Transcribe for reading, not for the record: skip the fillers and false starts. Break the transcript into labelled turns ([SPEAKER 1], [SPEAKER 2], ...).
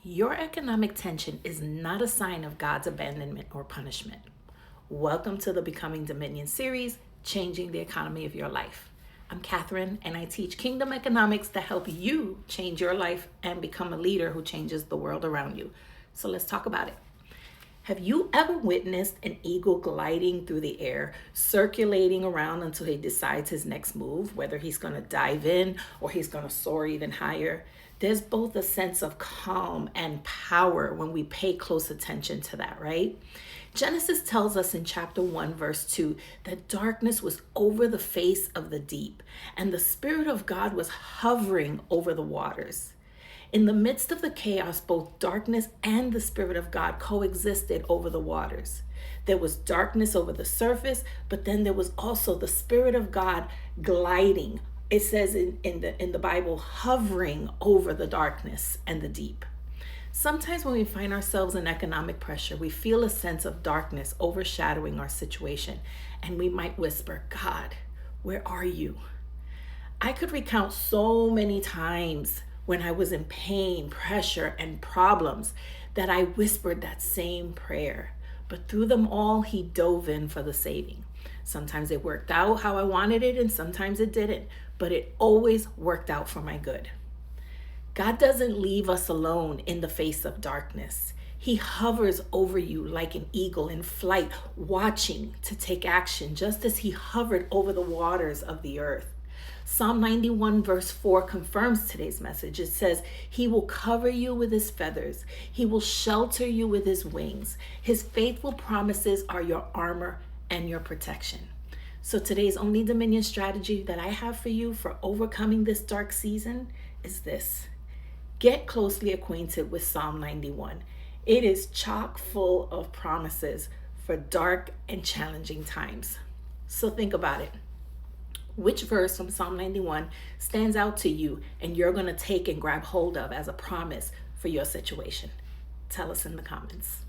[SPEAKER 1] Your economic tension is not a sign of God's abandonment or punishment. Welcome to the Becoming Dominion series, Changing the Economy of Your Life. I'm Catherine, and I teach kingdom economics to help you change your life and become a leader who changes the world around you. So let's talk about it. Have you ever witnessed an eagle gliding through the air, circulating around until he decides his next move, whether he's going to dive in or he's going to soar even higher? There's both a sense of calm and power when we pay close attention to that, right? Genesis tells us in chapter 1, verse 2, that darkness was over the face of the deep, and the Spirit of God was hovering over the waters. In the midst of the chaos, both darkness and the Spirit of God coexisted over the waters. There was darkness over the surface, but then there was also the Spirit of God gliding. It says in the Bible, hovering over the darkness and the deep. Sometimes when we find ourselves in economic pressure, we feel a sense of darkness overshadowing our situation, and we might whisper, God, where are you? I could recount so many times when I was in pain, pressure, and problems that I whispered that same prayer. But through them all, he dove in for the saving. Sometimes it worked out how I wanted it, and sometimes it didn't, but it always worked out for my good. God doesn't leave us alone in the face of darkness. He hovers over you like an eagle in flight, watching to take action, just as he hovered over the waters of the earth. Psalm 91 verse 4 confirms today's message. It says, he will cover you with his feathers. He will shelter you with his wings. His faithful promises are your armor and your protection. So today's only Dominion strategy that I have for you for overcoming this dark season is this. Get closely acquainted with Psalm 91. It is chock full of promises for dark and challenging times. So think about it. Which verse from Psalm 91 stands out to you and you're going to take and grab hold of as a promise for your situation? Tell us in the comments.